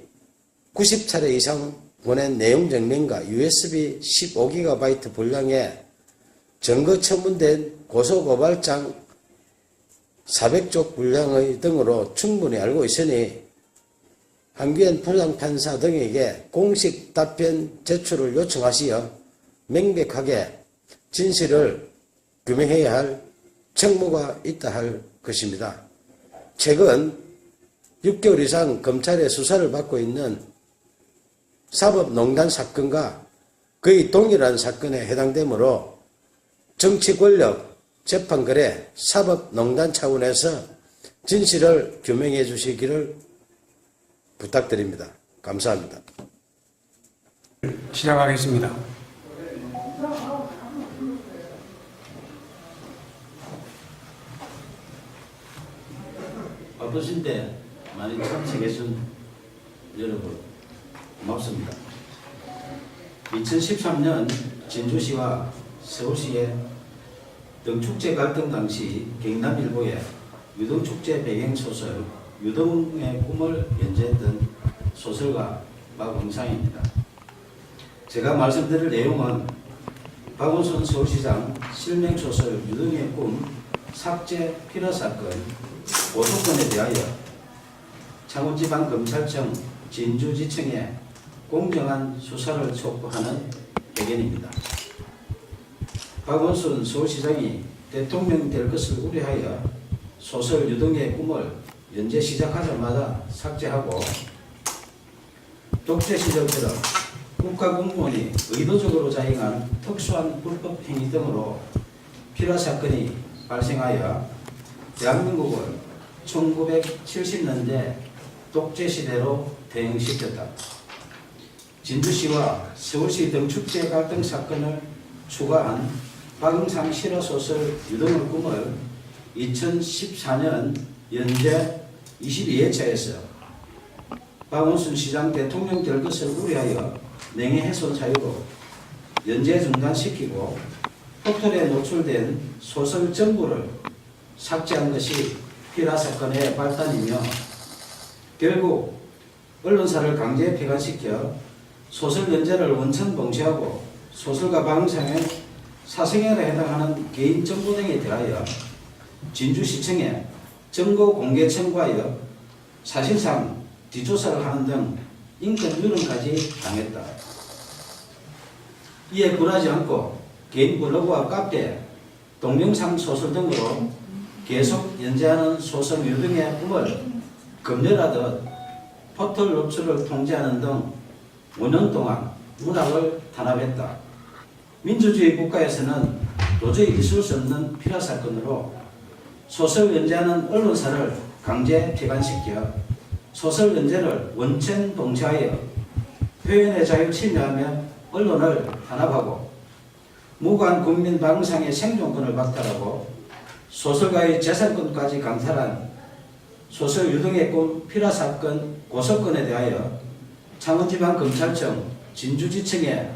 90차례 이상 보낸 내용 증명과 USB 15GB 분량의 증거 첨부된 고소고발장 400쪽 분량의 등으로 충분히 알고 있으니 한규현 부장판사 등에게 공식 답변 제출을 요청하시어 명백하게 진실을 규명해야 할 책무가 있다 할 것입니다. 최근 6개월 이상 검찰의 수사를 받고 있는 사법농단 사건과 거의 동일한 사건에 해당되므로 정치권력, 재판거래, 사법농단 차원에서 진실을 규명해 주시기를 부탁드립니다. 감사합니다. 시작하겠습니다. 바쁘신데 많이 참석해준 여러분 고맙습니다. 2013년 진주시와 서울시의 등축제 갈등 당시 경남일보에 유등축제 배경소설 유등의 꿈을 연재했던 소설가 박응상입니다. 제가 말씀드릴 내용은 박원순 서울시장 실명소설 유등의 꿈 삭제 필화 사건 고소건에 대하여 창원지방검찰청 진주지청에 공정한 수사를 촉구하는 배경입니다. 박원순 서울시장이 대통령 될 것을 우려하여 소설 유등의 꿈을 연재 시작하자마자 삭제하고 독재 시절 들어 국가공무원이 의도적으로 자행한 특수한 불법 행위 등으로 필화 사건이 발생하여 대한민국을 1970년대 독재 시대로 대응시켰다. 진주시와 서울시 등축제 갈등 사건을 추가한 박응상 실화소설 유등의 꿈을 2014년 연재 22회차에서 박원순 시장 대통령 될 것을 우려하여 명예훼손 사유로 연재 중단시키고 포털에 노출된 소설 전부를 삭제한 것이 필화 사건의 발단이며 결국 언론사를 강제 폐간시켜 소설 연재를 원천 봉쇄하고 소설가 박응상의 사생활에 해당하는 개인 정보 등에 대하여 진주시청에 정보 공개 청구하여 사실상 뒷조사를 하는 등 인권 유린까지 당했다. 이에 굴하지 않고 개인 블로그와 카페, 동영상 소설 등으로 계속 연재하는 소설 유등의 꿈을 검열하듯 포털 노출을 통제하는 등 5년 동안 문학을 탄압했다. 민주주의 국가에서는 도저히 있을 수 없는 필화 사건으로 소설 연재하는 언론사를 강제 폐간시켜 소설 연재를 원천 봉쇄하여 표현의 자유 침해하며 언론을 탄압하고 무고한 국민 박응상의 생존권을 박탈하고 소설가의 재산권까지 강탈한 소설 유등의 꿈 필화 사건 고소건에 대하여 창원지방검찰청 진주지청의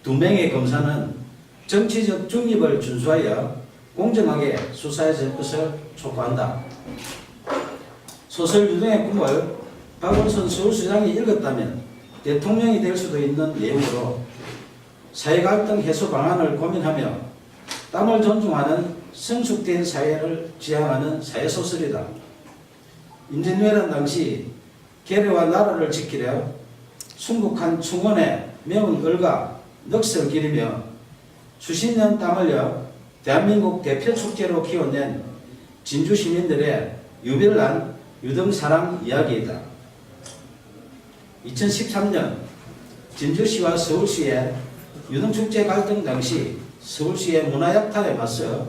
2명의 검사는 정치적 중립을 준수하여 공정하게 수사해 줄 것을 촉구한다. 소설 유등의 꿈을 박원순 서울시장이 읽었다면 대통령이 될 수도 있는 내용으로 사회갈등 해소 방안을 고민하며 땀을 존중하는 성숙된 사회를 지향하는 사회소설이다. 임진왜란 당시 계례와 나라를 지키려 순국한 충원에 매운 을과 넋을 기리며 수십 년 땀 흘려 대한민국 대표 축제로 키워낸 진주 시민들의 유별난 유등사랑 이야기이다. 2013년 진주시와 서울시의 유등축제 갈등 당시 서울시의 문화약탈에 맞서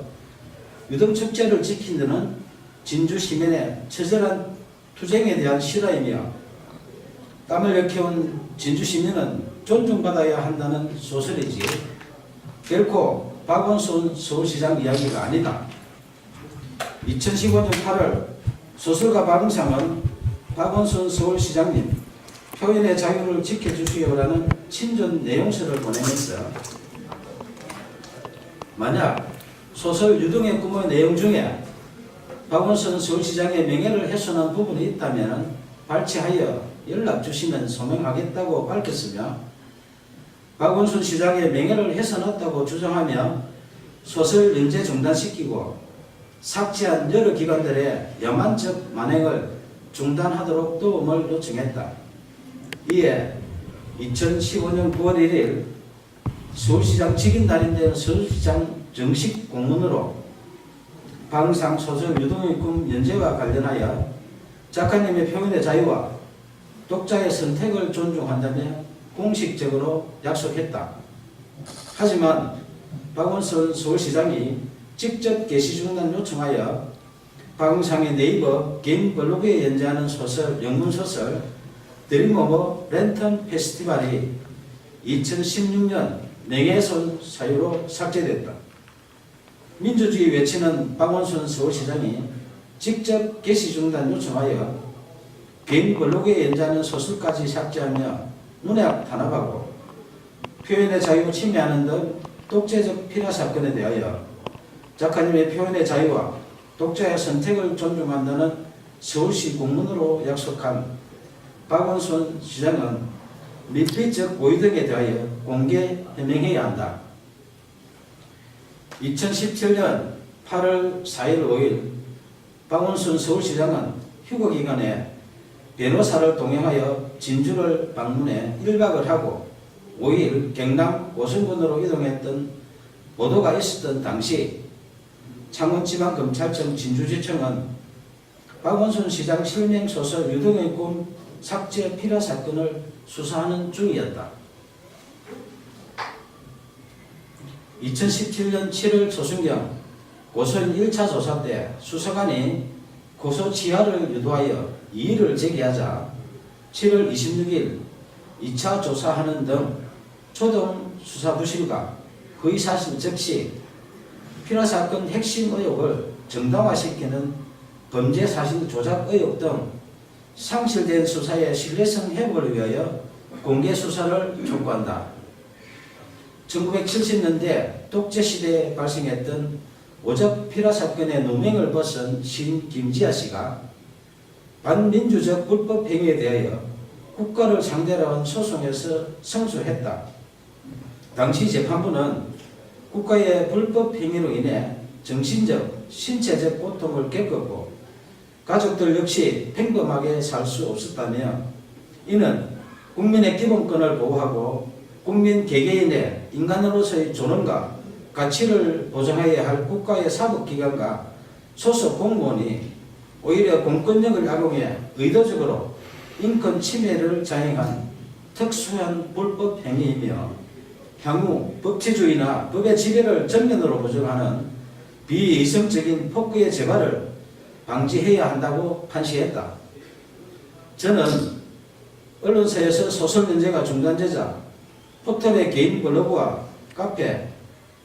유등축제를 지킨 데는 진주 시민의 처절한 투쟁에 대한 실화이며 땀을 일깨운 진주 시민은 존중받아야 한다는 소설이지 결코 박원순 서울시장 이야기가 아니다. 2015년 8월 소설가 박응상은 박원순 서울시장님 표현의 자유를 지켜주시오라는 친전 내용서를 보내면서 만약 소설 유등의 꿈의 내용 중에 박원순 서울시장의 명예를 훼손한 부분이 있다면 발췌하여 연락 주시면 소명하겠다고 밝혔으며 박원순 시장의 명예를 훼손했다고 주장하며 소설 연재 중단시키고 삭제한 여러 기관들의 야만적 만행을 중단하도록 도움을 요청했다. 이에 2015년 9월 1일 서울시장 직인날인데 서울시장 정식 공문으로 박응상 소설 유등의 꿈 연재와 관련하여 작가님의 표현의 자유와 독자의 선택을 존중한다며 공식적으로 약속했다. 하지만 박원순 서울시장이 직접 게시 중단 요청하여 박응상의 네이버 개인 블로그에 연재하는 소설, 영문소설 드림 오버 랜턴 페스티벌이 2016년 명예훼손 사유로 삭제됐다. 민주주의 외치는 박원순 서울시장이 직접 게시 중단 요청하여 개인 블로그에 연재하는 소설까지 삭제하며 문학 탄압하고 표현의 자유 침해하는 등 독재적 필화 사건에 대하여 작가님의 표현의 자유와 독자의 선택을 존중한다는 서울시 공문으로 약속한 박원순 시장은 밀폐적 고의 등에 대하여 공개 해명해야 한다. 2017년 8월 4일 5일 박원순 서울시장은 휴거 기간에 변호사를 동행하여 진주를 방문해 1박을 하고 5일 경남 고성군으로 이동했던 보도가 있었던 당시 창원지방검찰청 진주지청은 박원순 시장 실명소설 유등의 꿈 삭제 필화 사건을 수사하는 중이었다. 2017년 7월 조순경 고소인 1차 조사 때 수사관이 고소 취하를 유도하여 이의를 제기하자 7월 26일 2차 조사하는 등 초동 수사 부실과 허위사실 적시, 필화사건 핵심 의혹을 정당화시키는 범죄 사실 조작 의혹 등 상실된 수사의 신뢰성 회복을 위하여 공개 수사를 촉구한다. 1970년대 독재시대에 발생했던 오적 필화사건의 누명을 벗은 시인 김지아 씨가 반민주적 불법 행위에 대하여 국가를 상대로 한 소송에서 승소했다. 당시 재판부는 국가의 불법 행위로 인해 정신적, 신체적 고통을 겪었고 가족들 역시 평범하게 살 수 없었다며 이는 국민의 기본권을 보호하고 국민 개개인의 인간으로서의 존엄과 가치를 보장해야 할 국가의 사법기관과 소속 공무원이 오히려 공권력을 악용해 의도적으로 인권 침해를 자행한 특수한 불법 행위이며 향후 법치주의나 법의 지배를 전면으로 부정하는 비이성적인 폭거의 재발을 방지해야 한다고 판시했다. 저는 언론사에서 소설 연재가 중단되자 포털의 개인 블로그와 카페,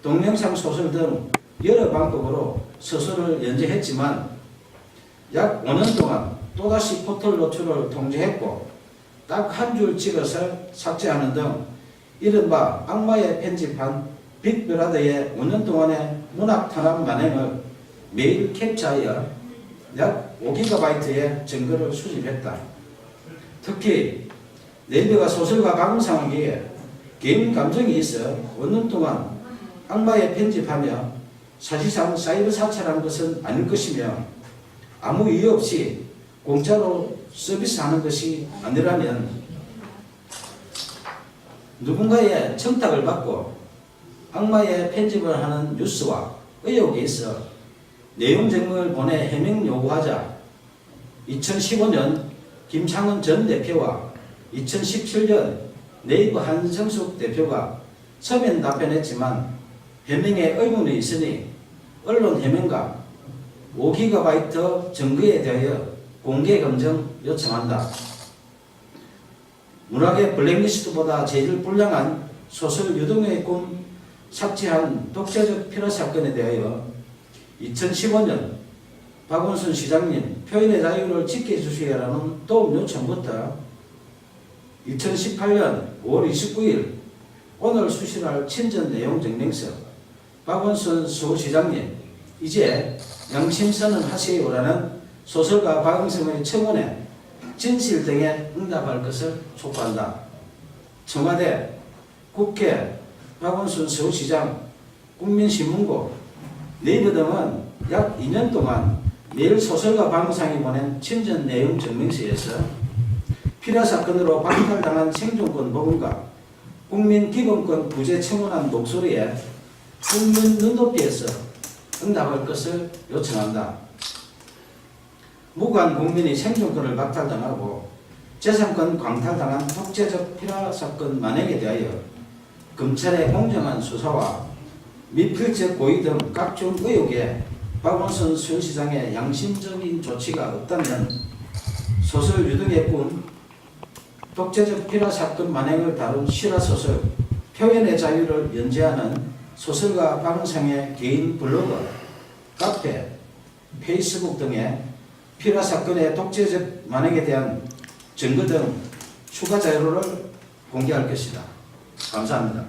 동영상 소설 등 여러 방법으로 소설을 연재했지만 약 5년 동안 또다시 포털 노출을 통제했고 딱 한 줄 찍어서 삭제하는 등 이른바 악마의 편집한 빅브라더의 5년 동안의 문학 탄압 만행을 매일 캡처하여 약 5GB의 증거를 수집했다. 특히 네이버가 소설가 박응상에게 개인 감정이 있어 5년 동안 악마의 편집하며 사실상 사이버 사찰한 것은 아닐 것이며 아무 이유 없이 공짜로 서비스하는 것이 아니라면 누군가의 청탁을 받고 악마의 편집을 하는 뉴스와 의혹에 있어 내용 증명을 보내 해명 요구하자 2015년 김창원 전 대표와 2017년 네이버 한성숙 대표가 서면 답변했지만 해명에 의문이 있으니 언론 해명과 5GB 증거에 대하여 공개 검증 요청한다. 문학의 블랙리스트보다 재질 불량한 소설 유동의 꿈 삭제한 독재적 피라 사건에 대하여 2015년 박원순 시장님 표현의 자유를 지켜주시라는 도움 요청부터 2018년 5월 29일 오늘 수실할 친전 내용 증명서 박원순 서울시장님 이제 양심선언 하세요라는 소설가 박응성의 청원에 진실 등에 응답할 것을 촉구한다. 청와대, 국회, 박원순 서울시장, 국민신문고, 네이버 등은 약 2년 동안 매일 소설가 박응상이 보낸 친전 내용 증명서에서 피라 사건으로 박탈당한 생존권 부분과 국민 기본권 부재 청원한 목소리에 국민 눈높이에서 응답할 것을 요청한다. 무관 국민이 생존권을 박탈당하고 재산권 광탈당한 독재적 피라 사건 만행에 대하여 검찰의 공정한 수사와 미필적 고의 등 각종 의혹에 박원순 서울시장의 양심적인 조치가 없다면 소설 유등의 꿈, 독재적 피라 사건 만행을 다룬 실화소설 표현의 자유를 연재하는 소설가 박응상의 개인 블로그, 카페, 페이스북 등의 피라 사건의 독재적 만행에 대한 증거 등 추가 자료를 공개할 것이다. 감사합니다.